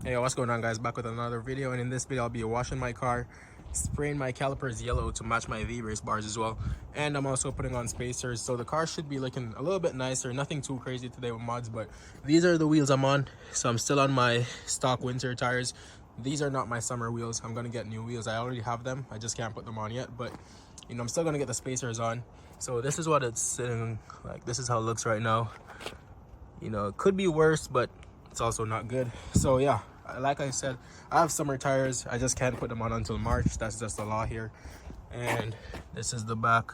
Hey, what's going on, guys? Back with another video, and in this video I'll be washing my car, spraying my calipers yellow to match my V-race bars as well, and I'm also putting on spacers, so the car should be looking a little bit nicer. Nothing too crazy today with mods, but these are the wheels I'm on. So I'm still on my stock winter tires. These are not my summer wheels. I'm gonna get new wheels. I already have them, I just can't put them on yet, but you know, I'm still gonna get the spacers on. So this is what it's sitting like. This is how it looks right now. You know, it could be worse, but it's also not good. So yeah, like I said, I have summer tires. I just can't put them on until March. That's just the law here. And this is the back.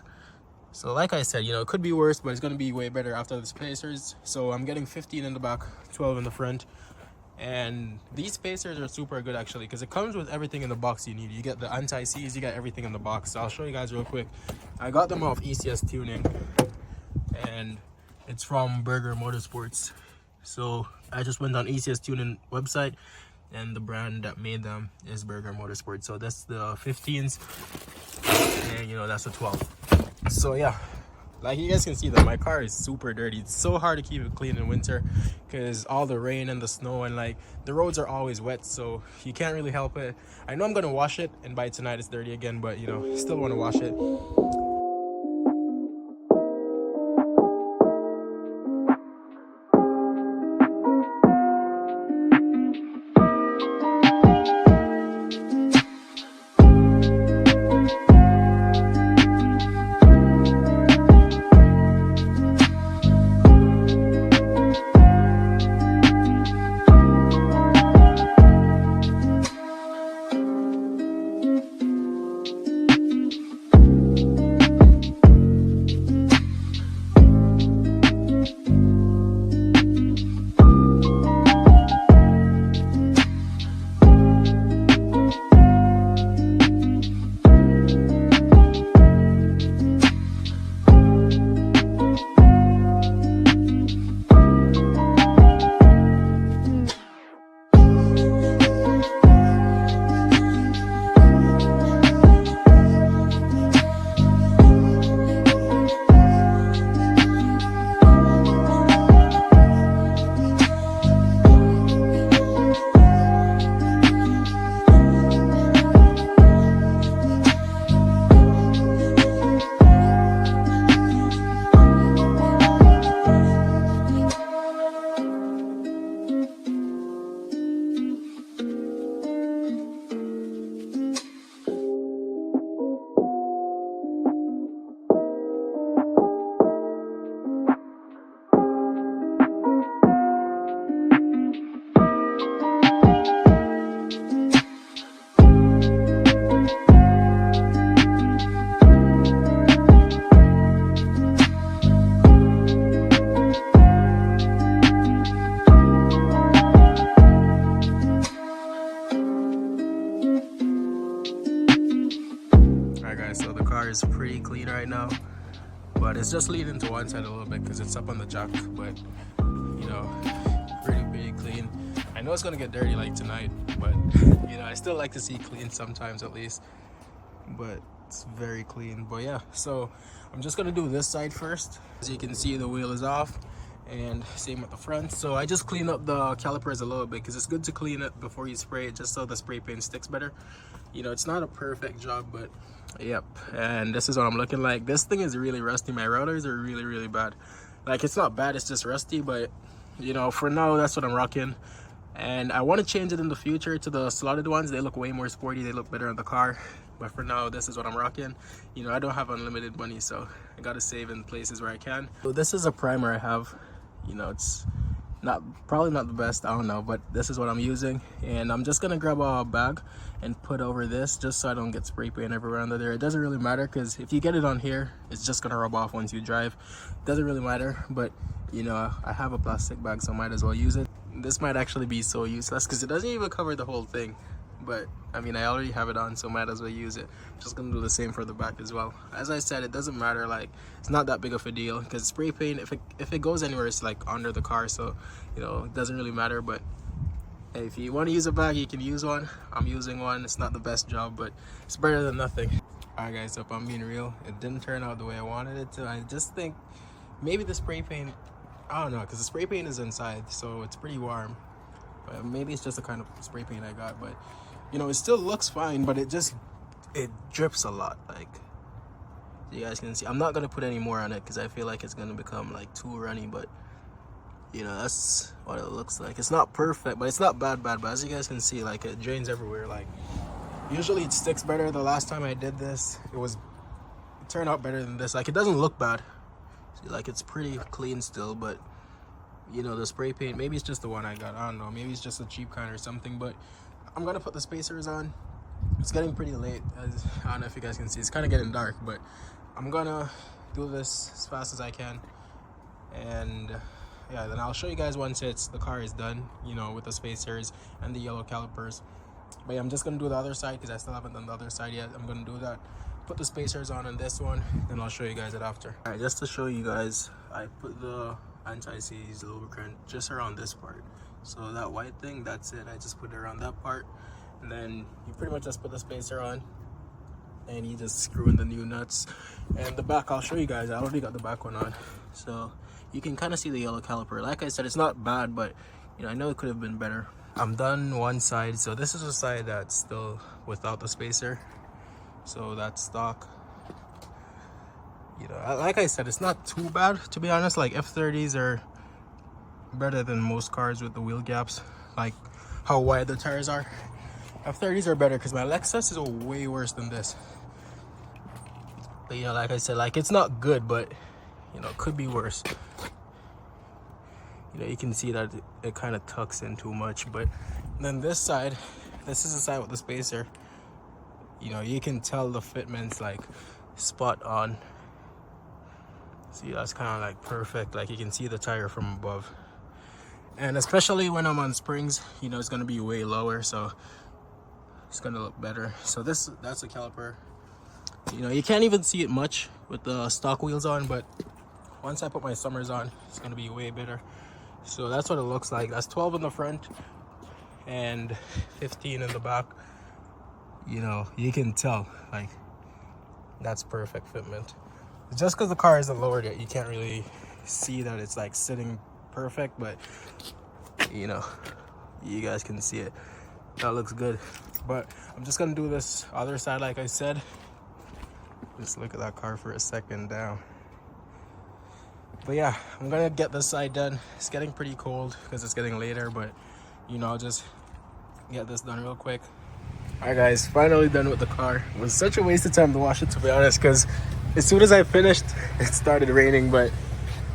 So like I said, you know, it could be worse, but it's going to be way better after the spacers. So I'm getting 15 in the back, 12 in the front. And these spacers are super good actually, because it comes with everything in the box you need. You get the anti-seize, you get everything in the box. So I'll show you guys real quick. I got them off ECS Tuning, and it's from Burger Motorsports. So I just went on ECS Tuning website, and the brand that made them is Burger Motorsports. So that's the 15s, and you know, that's the 12. So yeah, like you guys can see that my car is super dirty. It's so hard to keep it clean in winter because all the rain and the snow, and like the roads are always wet, so you can't really help it. I know I'm gonna wash it, and by tonight it's dirty again, but you know, still want to wash it. So the car is pretty clean right now, but it's just leaning to one side a little bit because it's up on the jack, but you know, pretty clean. I know it's gonna get dirty like tonight, but you know, I still like to see clean sometimes at least, but it's very clean. But yeah, so I'm just gonna do this side first. As you can see, the wheel is off, and same with the front. So I just clean up the calipers a little bit because it's good to clean it before you spray it, just so the spray paint sticks better. You know, it's not a perfect job, but yep. And this is what I'm looking like. This thing is really rusty. My routers are really bad. Like, it's not bad, it's just rusty, but you know, for now that's what I'm rocking. And I want to change it in the future to the slotted ones. They look way more sporty, they look better on the car, but for now this is what I'm rocking. You know, I don't have unlimited money, so I gotta save in places where I can. So this is a primer I have. You know, it's probably not the best, I don't know, but this is what I'm using. And I'm just gonna grab a bag and put over this just so I don't get spray paint everywhere under there. It doesn't really matter because if you get it on here, it's just gonna rub off once you drive. It doesn't really matter, but you know, I have a plastic bag, so I might as well use it. This might actually be so useless because it doesn't even cover the whole thing, but I mean, I already have it on, so might as well use it. I'm just gonna do the same for the back as well. As I said, it doesn't matter, like, it's not that big of a deal because spray paint, if it goes anywhere, it's like under the car, so you know, it doesn't really matter. But hey, if you want to use a bag, you can use one. I'm using one. It's not the best job, but it's better than nothing. Alright guys, so if I'm being real, it didn't turn out the way I wanted it to. I just think maybe the spray paint, I don't know, because the spray paint is inside, so it's pretty warm. Maybe it's just the kind of spray paint I got, but you know, it still looks fine, but it drips a lot. Like, you guys can see, I'm not gonna put any more on it because I feel like it's gonna become like too runny, but you know, that's what it looks like. It's not perfect, but it's not bad, but as you guys can see, like, it drains everywhere. Like, usually it sticks better. The last time I did this, it turned out better than this. Like, it doesn't look bad. See, like, it's pretty clean still, but you know, the spray paint, maybe it's just the one I got, I don't know, maybe it's just a cheap kind or something. But I'm gonna put the spacers on. It's getting pretty late, I don't know if you guys can see, it's kind of getting dark, but I'm gonna do this as fast as I can, and yeah, then I'll show you guys once the car is done, you know, with the spacers and the yellow calipers. But yeah, I'm just gonna do the other side because I still haven't done the other side yet. I'm gonna do that, put the spacers on this one, then I'll show you guys it after. All right, just to show you guys, I put the anti-seize lubricant just around this part. So that white thing, that's it. I just put it around that part, and then you pretty much just put the spacer on, and you just screw in the new nuts. And the back, I'll show you guys. I already got the back one on, so you can kind of see the yellow caliper. Like I said, it's not bad, but you know, I know it could have been better. I'm done one side, so this is the side that's still without the spacer, so that's stock. You know, like I said, it's not too bad, to be honest. Like, F30s are better than most cars with the wheel gaps, like how wide the tires are. F30s are better because my Lexus is way worse than this. But you know, like I said, like, it's not good, but you know, it could be worse. You know, you can see that it kind of tucks in too much. But then this side, this is the side with the spacer. You know, you can tell the fitment's like spot on. See, that's kind of like perfect. Like, you can see the tire from above, and especially when I'm on springs, you know, it's going to be way lower, so it's going to look better. So that's the caliper. You know, you can't even see it much with the stock wheels on, but once I put my Summers on, it's going to be way better. So that's what it looks like. That's 12 in the front and 15 in the back. You know, you can tell, like, that's perfect fitment. Just because the car isn't lowered yet, you can't really see that it's like sitting perfect, but you know, you guys can see it. That looks good. But I'm just gonna do this other side, like I said. Just look at that car for a second down. But yeah, I'm gonna get this side done. It's getting pretty cold because it's getting later, but you know, I'll just get this done real quick. All right, guys, finally done with the car. It was such a waste of time to wash it, to be honest, because as soon as I finished, it started raining. But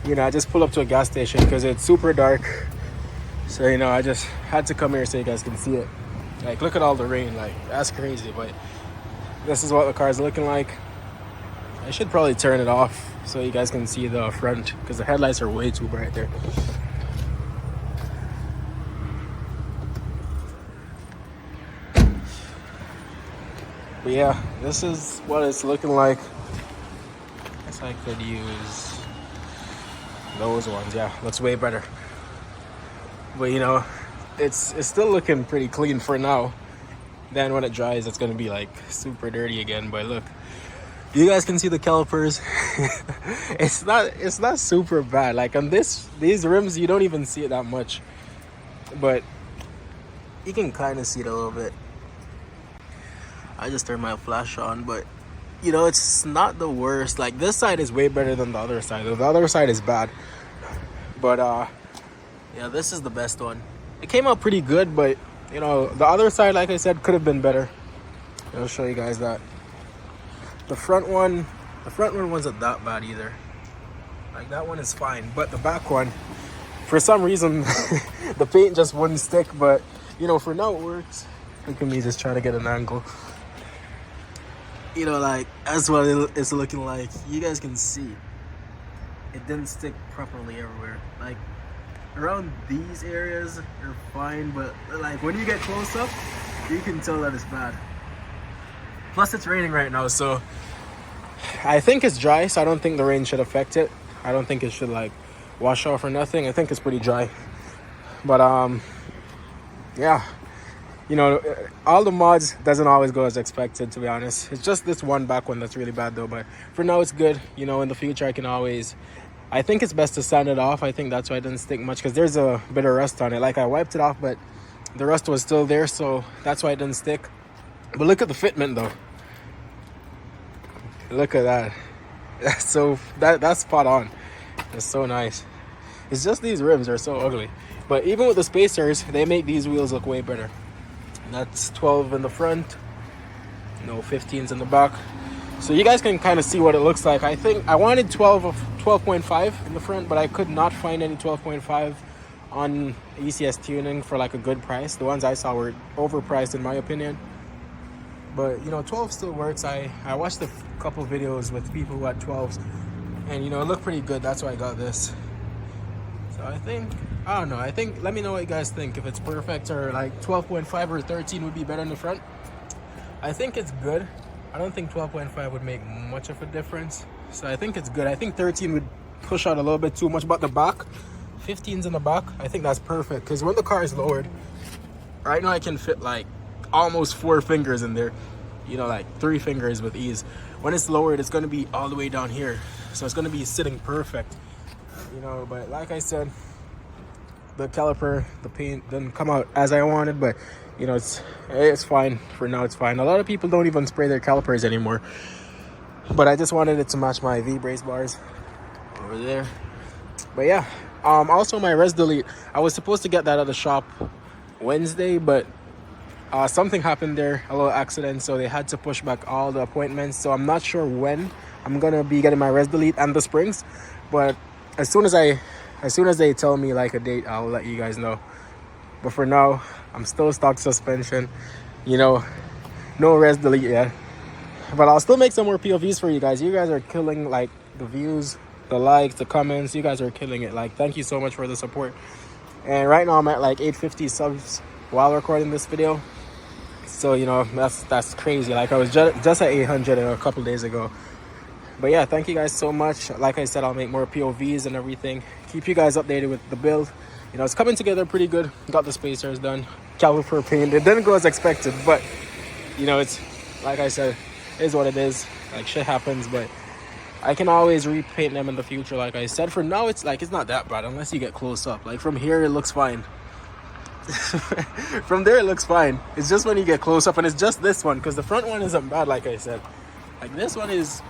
you know, I just pulled up to a gas station because it's super dark. So you know, I just had to come here so you guys can see it. Like, look at all the rain. Like, that's crazy. But this is what the car is looking like. I should probably turn it off so you guys can see the front, because the headlights are way too bright there. But yeah, this is what it's looking like. I guess I could use those ones. Yeah, looks way better. But you know, it's still looking pretty clean for now. Then when it dries, it's gonna be like super dirty again. But look, you guys can see the calipers. it's not super bad. Like, on these rims, you don't even see it that much, but you can kind of see it a little bit. I just turned my flash on, but you know, it's not the worst. Like, this side is way better than the other side. The other side is bad, but yeah, this is the best one. It came out pretty good, but you know, the other side, like I said, could have been better. I'll show you guys that. The front one wasn't that bad either. Like, that one is fine, but the back one, for some reason, the paint just wouldn't stick. But you know, for now it works. Look at me just trying to get an angle. You know, like, that's what it's looking like. You guys can see it didn't stick properly everywhere. Like, around these areas are fine, but like, when you get close up, you can tell that it's bad. Plus, it's raining right now, so I think it's dry, so I don't think the rain should affect it. I don't think it should like wash off or nothing. I think it's pretty dry. But yeah, you know, all the mods doesn't always go as expected, to be honest. It's just this one back one that's really bad though. But for now, it's good. You know, in the future, I think it's best to sand it off. I think that's why it didn't stick much, because there's a bit of rust on it. Like, I wiped it off, but the rust was still there, so that's why it didn't stick. But look at the fitment though. Look at that. That's spot on. It's so nice. It's just these rims are so ugly. But even with the spacers, they make these wheels look way better. That's 12 in the front, no 15s in the back. So you guys can kind of see what it looks like. I think I wanted 12.5 in the front, but I could not find any 12.5 on ECS tuning for like a good price. The ones I saw were overpriced in my opinion. But you know, 12 still works. I watched a couple videos with people who had 12s, and you know, it looked pretty good. That's why I got this. So I don't know. I think, let me know what you guys think. If it's perfect, or like 12.5 or 13 would be better in the front. I think it's good. I don't think 12.5 would make much of a difference. So I think it's good. I think 13 would push out a little bit too much. But the back, 15's in the back, I think that's perfect. Because when the car is lowered, right now I can fit like almost 4 fingers in there. You know, like 3 fingers with ease. When it's lowered, it's going to be all the way down here. So it's going to be sitting perfect. You know, but like I said, the caliper, the paint didn't come out as I wanted, but you know, it's fine for now. It's fine. A lot of people don't even spray their calipers anymore, but I just wanted it to match my V-brace bars over there. But yeah, also my res delete, I was supposed to get that at the shop Wednesday, but something happened there, a little accident, so they had to push back all the appointments. So I'm not sure when I'm gonna be getting my res delete and the springs, but as soon as they tell me like a date, I'll let you guys know. But for now, I'm still stock suspension, you know, no res delete yet. But I'll still make some more POVs for you guys. You guys are killing like the views, the likes, the comments. You guys are killing it. Like, thank you so much for the support. And right now I'm at like 850 subs while recording this video. So you know, that's crazy. Like I was just at 800 a couple days ago. But yeah, thank you guys so much. Like I said, I'll make more POVs and everything. Keep you guys updated with the build. You know, it's coming together pretty good. Got the spacers done. Caliper paint. It didn't go as expected, but you know, it's like I said, it is what it is. Like shit happens, but I can always repaint them in the future. Like I said, for now, it's not that bad unless you get close up. Like from here, it looks fine. From there, it looks fine. It's just when you get close up, and it's just this one, because the front one isn't bad. Like I said, like this one is.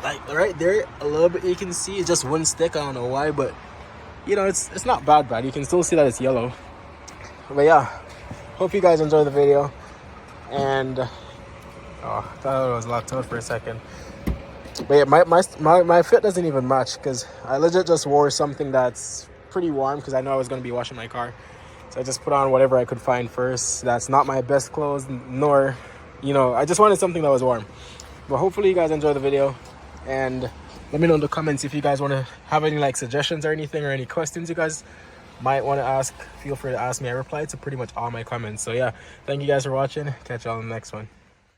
Like right there, a little bit you can see it's just one stick. I don't know why, but you know, it's not bad. You can still see that it's yellow. But yeah, hope you guys enjoy the video. And oh, I thought it was locked out for a second. But yeah, my fit doesn't even match, because I legit just wore something that's pretty warm, because I know I was going to be washing my car. So I just put on whatever I could find first. That's not my best clothes, nor, you know, I just wanted something that was warm. But hopefully you guys enjoy the video. And let me know in the comments if you guys want to have any like suggestions or anything, or any questions you guys might want to ask. Feel free to ask me. I reply to pretty much all my comments. So yeah, thank you guys for watching. Catch y'all in the next one.